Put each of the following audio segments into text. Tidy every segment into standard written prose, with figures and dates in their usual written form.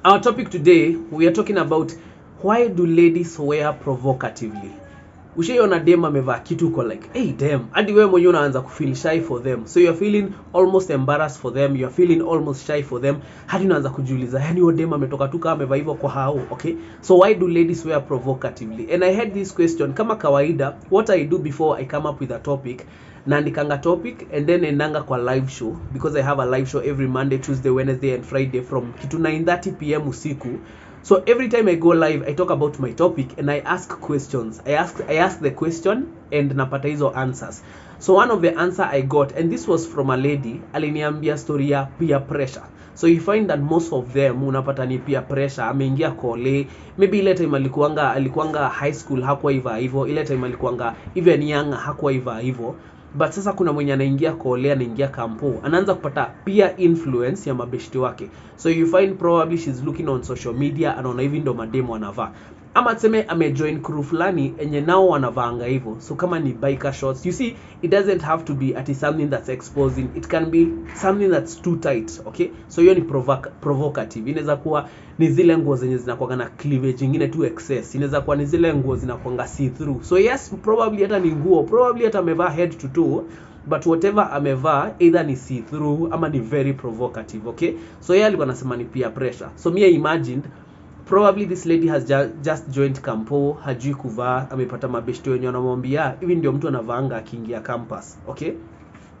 Our topic today, we are talking about why do ladies wear provocatively. Ushaiona dem amevaa kitu uko like, hey damn, hadi wewe mwenyewe unaanza kufeel shy for them. So you're feeling almost embarrassed for them, you're feeling almost shy for them. Hadi unaanza kujiuliza, yani huyo dem ametoka tu kama amevaa hivyo kwa hao, okay? So why do ladies wear provocatively? And I had this question, kama kawaida, what I do before I come up with a topic, naandikanga topic and then endanga kwa live show, because I have a live show every Monday, Tuesday, Wednesday and Friday from kitu 9:30 p.m. usiku. So every time I go live, I talk about my topic and I ask questions. I ask the question and napata hizo answers. So one of the answer I got, and this was from a lady, aliniambia story ya peer pressure. So you find that most of them unapata ni peer pressure, ameingia kole, maybe ile time alikuanga high school hakuwa hivyo, ile time alikuanga even young hakuwa hivyo. But sasa kuna mwenye anaingia kole, anaingia kampo, anaanza kupata peer influence ya mabeshti wake. So you find probably she's looking on social media, anaona hivi ndo mademo anavaa. Ama tuseme amejoin crew fulani enye nao wanavaanga hivyo. So kama ni biker shorts, you see, it doesn't have to be at something that's exposing. It can be something that's too tight, okay? So hiyo ni provocative. Inaweza kuwa ni zile nguo zenye zinakuwa na cleavage nyingine too excess. Inaweza kuwa ni zile nguo zinakuwa see through. So yes, probably hata ni nguo, probably hata amevaa head to toe, but whatever amevaa either ni see through ama ni very provocative, okay? So yeye alikuwa anasema ni peer pressure. So me I imagined probably this lady has just joined campo, hajui kuvaa, amepata mabeshte wenye wanamwambia hivi ndio mtu anavaanga akiingia campus, okay?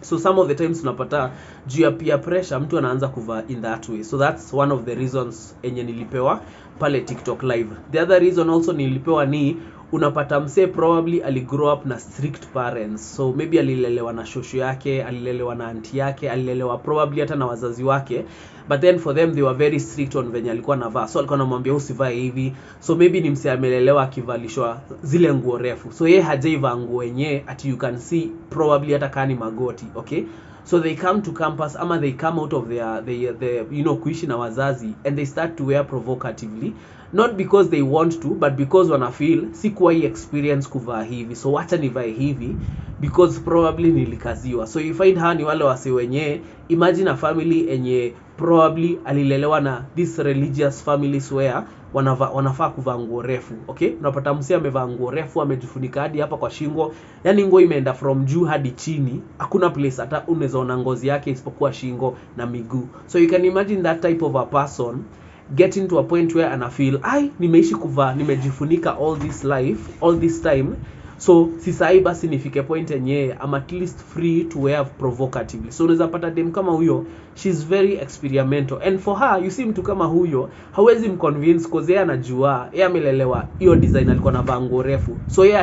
So some of the times unapata juu ya peer pressure mtu anaanza kuvaa in that way. So that's one of the reasons enye nilipewa pale TikTok live. The other reason also nilipewa ni unapata mse probably aligrow up na strict parents. So maybe alilelewa na shosho yake, alilelewa na auntie yake, alilelewa probably hata na wazazi wake. But then for them they were very strict on venye alikuwa anavaa. So alikuwa anamwambia usivae hivi. So maybe ni mse amelelewa akivalishwa zile nguo refu. So yeye hajaivaa nguo yenyewe ati you can see probably hata kani magoti, okay? So they come to campus ama they come out of their you know, kuishi na wazazi, and they start to wear provocatively, not because they want to, but because wana feel sikuwa hii experience kuvaa hivi, so wacha nivae hivi because probably nilikaziwa. So you find hawa ni wale wase wenye, imagine a family enye probably alilelewa na this religious families where wanafaa kuvaa nguo refu, okay? Unapata msi amevaa nguo refu, amejifunika hadi hapa kwa shingo, yani nguo imeenda from juu hadi chini, hakuna place hata unaweza ona ngozi yake isipokuwa shingo na miguu. So you can imagine that type of a person getting to a point where ana feel, nimeishi kuvaa, nimejifunika all this time, so sisai basi nifike point yenye I'm at least free to wear provocatively. So unaweza pata dem kama huyo, she's very experimental, and for her, you see, mtu kama huyo hawezi mconvince cause yeye anajua, yeye amelelewa hiyo design, alikuwa anavaa nguo refu, so yeye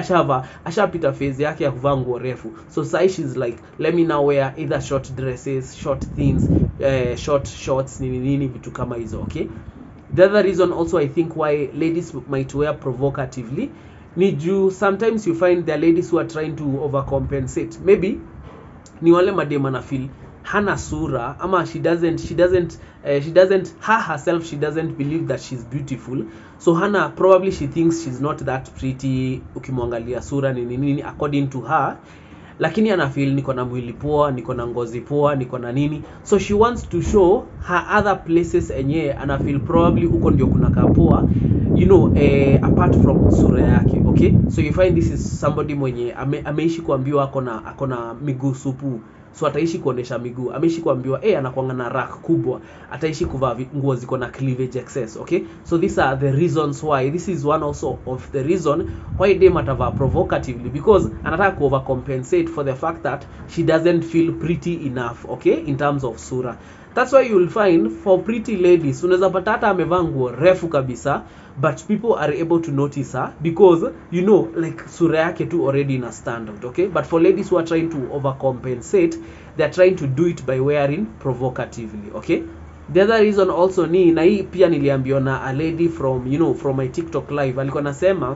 ashapita phase yake ya kuvaa nguo refu. So sai she's like, let me now wear either short dresses, short things, short shorts, nini vitu kama hizo, okay? The other reason also I think why ladies might wear provocatively ni juu sometimes you find there are ladies who are trying to overcompensate. Maybe ni wale madema na feel hana sura, ama she doesn't herself, she doesn't believe that she's beautiful. So probably she thinks she's not that pretty, ukimwangalia sura nini according to her, lakini ana feel niko na mwili poa, niko na ngozi poa, niko na nini. So she wants to show her other places enye ana feel probably uko ndio kuna kapoa, you know, apart from sura yake, okay? So you find this is somebody mwenye ameishi kuambiwa akona miguu supu, so ataishi kuonesha miguu. Ameishi kuambiwa anakuanga na rack kubwa, ataishi kuvaa nguo ziko na cleavage excess, okay? So these are the reasons why, this is one also of the reason why dem atavaa provocatively, because anataka ku overcompensate for the fact that she doesn't feel pretty enough, okay, in terms of sura. That's why you'll find for pretty ladies, unaweza pata hata amevaa nguo refu kabisa, but people are able to notice her because, you know, like sura yake tu already na stand out, okay? But for ladies who are trying to overcompensate, they are trying to do it by wearing provocatively, okay? The other reason also ni, na hii pia niliambiwa na a lady from, you know, from my TikTok live, alikuwa nasema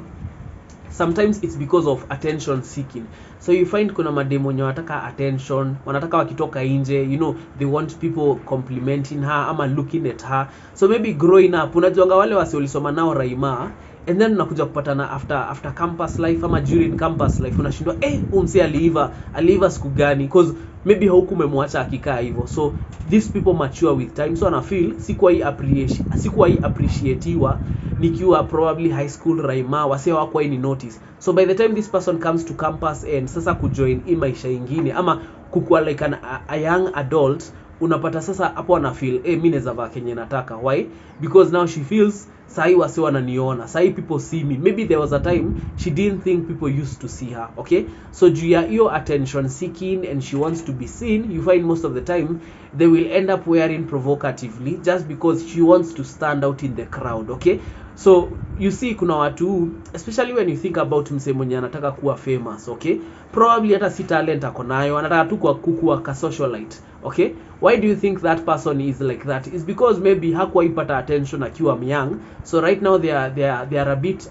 sometimes it's because of attention seeking. So you find kuna mademo wenye wanataka attention, wanataka wakitoka nje, you know, they want people complimenting her ama looking at her. So maybe growing up, unajuanga wale wasi ulisoma nao Raima, and then unakuja kupatana after campus life ama during campus life, unashindwa umse aliiva siku gani, cause maybe haukumemwacha akikaa hivyo. So these people mature with time, so ana feel sikuwa appreciatiwa nikiwa probably high school raima, wase wako ni notice. So by the time this person comes to campus and sasa kujoin in maisha ingine ama kukua like a young adult, unapata sasa hapo ana feel mimi naweza vaa kenye nataka. Why? Because now she feels sahi wase wananiona, sahi people see me. Maybe there was a time she didn't think people used to see her. Okay, so juu ya hiyo attention seeking and she wants to be seen, you find most of the time they will end up wearing provocatively just because she wants to stand out in the crowd. Okay, so you see kuna watu, especially when you think about mse mwenye anataka kuwa famous, okay, probably hata si talent akonayo, anataka tu kuwa ka socialite. Okay, why do you think that person is like that? Is because maybe hakuwa ipata attention akiwa young, so right now they are a bit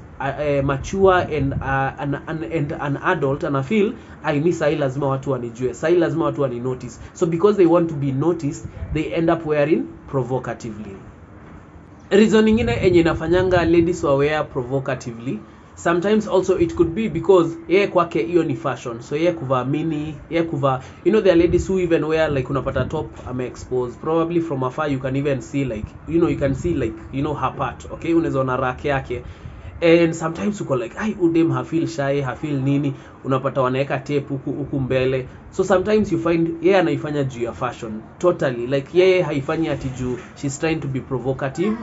mature and an adult, and I feel I miss sai lazima watu wanijue, sai lazima watu wani notice. So because they want to be noticed, they end up wearing provocatively. Reason nyingine enye inafanyanga ladies wa wear provocatively, sometimes also it could be because yeye kwake hiyo ni fashion. So yeye kuvaa mini, yeye kuvaa, there are ladies who even wear like unapata top ame expose, probably from afar you can even see like you can see like her part. Okay, unaweza ona rack yake, and sometimes uko like udem hafeel shy, hafeel nini, unapata wanaeka tape huku mbele. So sometimes you find yeye anaifanya juu ya fashion totally, like yeye haifanyi ati juu she's trying to be provocative.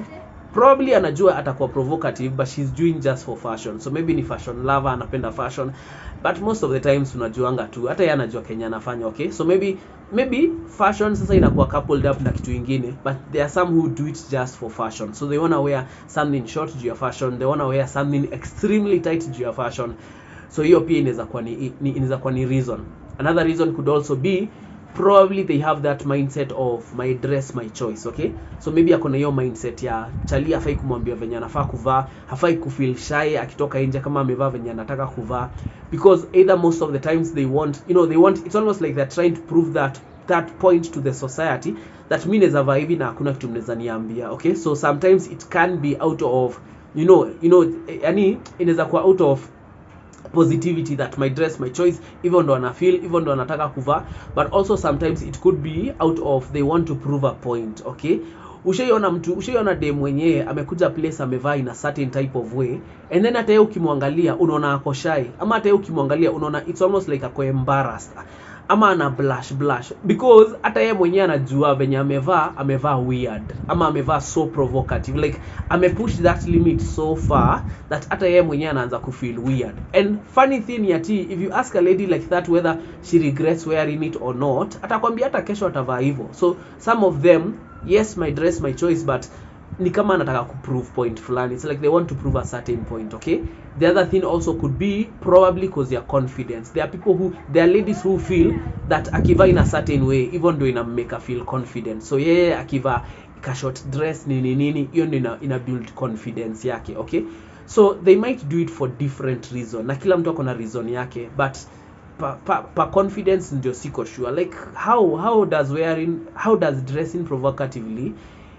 Probably anajua atakuwa provocative, but she's doing just for fashion. So maybe ni fashion lover, anapenda fashion, but most of the times unajuanga tu hata yeye anajua Kenya anafanya. Okay, so maybe fashion sasa inakuwa coupled up na kitu kingine, but there are some who do it just for fashion. So they wanna wear something short juu ya fashion, they wanna wear something extremely tight juu ya fashion. So hiyo pia inaweza kuwa ni reason. Another reason could also be probably they have that mindset of my dress my choice. Okay, so maybe akona hiyo mindset ya chali hafai kumwambia venye anafaa kuvaa, hafai kufeel shy akitoka nje kama amevaa venye anataka kuvaa, because either most of the times they want it's almost like they're trying to prove that point to the society that mimi naweza vaa hivi na hakuna kitu mnaweza niambia. Okay, so sometimes it can be out of yani inaweza kuwa out of positivity that my dress my choice, even ndo ana feel, even ndo anataka kuvaa, but also sometimes it could be out of they want to prove a point. Okay, ushaiona dem mwenyewe amekuja place amevaa in a certain type of way, and then hata yeye ukimwangalia unaona ako shy, ama hata yeye ukimwangalia unaona it's almost like ako embarrassed, ama ana blush because hata yeye mwenyewe anajua venye amevaa weird, ama amevaa so provocative, like amepush that limit so far that hata yeye mwenyewe anaanza kufeel weird. And funny thing yati, if you ask a lady like that whether she regrets wearing it or not, atakwambia hata kesho atavaa hivyo. So some of them, yes, my dress my choice, but ni kama anataka kuprove point fulani. It's like they want to prove a certain point. Okay, the other thing also could be probably because they are confident. There are ladies who feel that akiva in a certain way, even though ina make her feel confident. So yeah, akiva ka short dress nini hiyo ndio ina build confidence yake. Okay, so they might do it for different reason, na kila mtu akona reason yake, but pa confidence ndio siko sure like how does dressing provocatively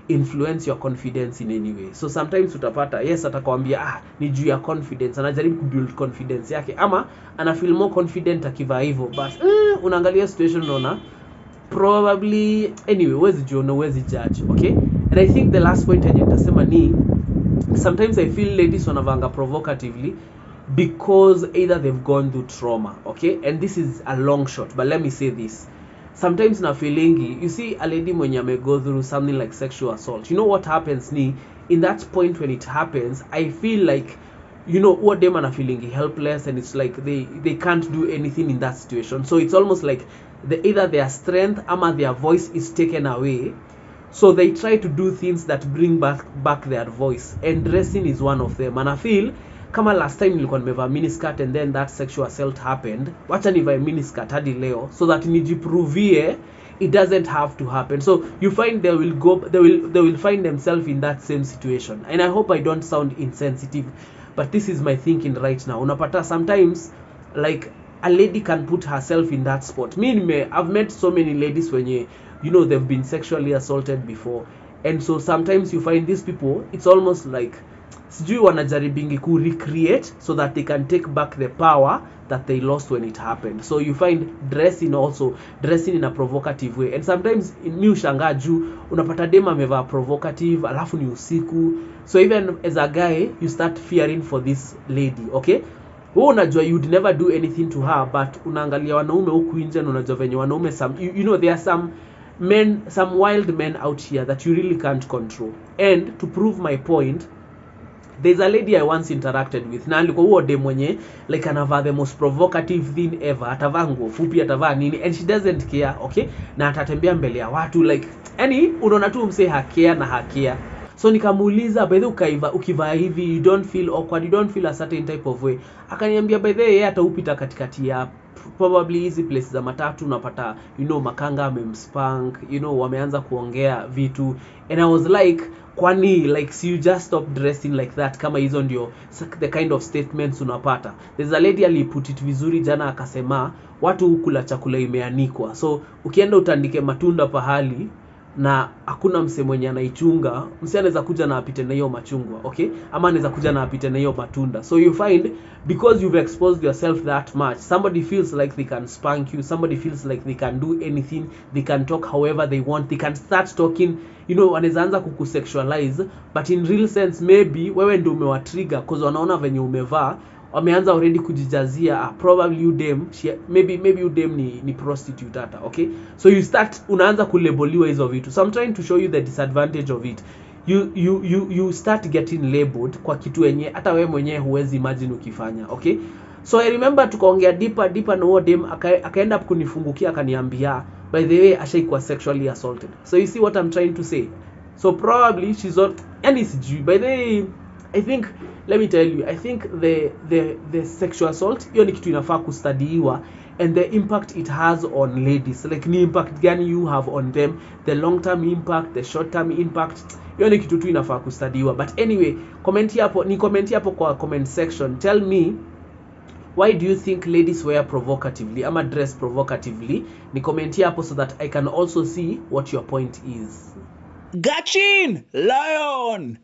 influence your confidence in any way. So sometimes utapata yes atakwambia ni juu ya confidence, anajaribu kubuild confidence yake, ama ana feel more confident akivaa hivyo, but unaangalia situation unaona probably anyway huwezi judge. Okay, and I think the last point yenye nitasema ni sometimes I feel ladies wanavanga provocatively because either they've gone through trauma. Okay, and this is a long shot, but let me say this. Sometimes na feelingi, you see a lady mwenye may go through something like sexual assault, you know what happens ni in that point when it happens, I feel like what them are feeling helpless, and it's like they can't do anything in that situation. So it's almost like either their strength ama their voice is taken away, so they try to do things that bring back their voice, and dressing is one of them. And I feel kama last time nilikuwa nimevaa miniskirt and then that sexual assault happened, wacha nivae miniskirt hadi leo so that nijiprovie it doesn't have to happen. So you find they will find themselves in that same situation. And I hope I don't sound insensitive, but this is my thinking right now. Unapata sometimes like a lady can put herself in that spot. I've met so many ladies when they've been sexually assaulted before, and so sometimes you find these people, it's almost like sijui wanajaribingi ku recreate so that they can take back the power that they lost when it happened. So you find dressing in a provocative way, and sometimes mi ushangaa juu unapata dem amevaa provocative alafu ni usiku, so even as a guy you start fearing for this lady. Okay, wewe unajua you'd never do anything to her, but unaangalia wanaume huku nje na unajua venye wanaume you know there are some wild men out here that you really can't control. And to prove my point, there's a lady I once interacted with, na alikuwa huo dem mwenye like anavaa the most provocative thing ever, atavaa nguo fupi, atavaa nini, and she doesn't care. Okay, na atatembea mbele ya watu like, yani unaona tu msee hakea na hakea. So nikamuuliza, by the way, ukivaa hivi you don't feel awkward, you don't feel a certain type of way? Akaniambia by the way, yeye hata upita katikati ya probably hizi places za matatu unapata makanga amemspank, wameanza kuongea vitu, and I was like, kwani like so you just stop dressing like that kama hizo ndio the kind of statements unapata. There's a lady aliput it vizuri jana akasema watu hukula chakula imeanikwa, so ukienda utandike matunda pahali na hakuna mse mwenye anaichunga, mse anaweza kuja na apite na hiyo machungwa, okay, ama anaweza kuja na apite na hiyo matunda. So you find because you've exposed yourself that much, somebody feels like they can spank you, somebody feels like they can do anything, they can talk however they want, they can start talking, wanaweza anza kukusexualize, but in real sense maybe wewe ndio umewatrigger cause wanaona venye umevaa, wameanza already kujijazia probably you dem, maybe you dem ni prostitute hata. Okay, so unaanza kulabeliwa hizo vitu. So I'm trying to show you the disadvantage of it. You start getting labeled kwa kitu yenye hata wewe mwenyewe huwezi imagine ukifanya. Okay, so I remember tukaongea deeper na huo dem akaenda kunifungukia akaniambia by the way ashaikuwa sexually assaulted. So you see what I'm trying to say? So probably she's not any sijui. By the way, I think, let me tell you, I think the sexual assault hiyo ni kitu inafaa kustudiwa, and the impact it has on ladies, like ni impact gani you have on them, the long term impact, the short term impact, hiyo ni kitu tu inafaa kustudiwa. But anyway, comment hapo kwa comment section, tell me why do you think ladies wear provocatively ama dress provocatively. Ni comment hapo so that I can also see what your point is. Gachin Lion.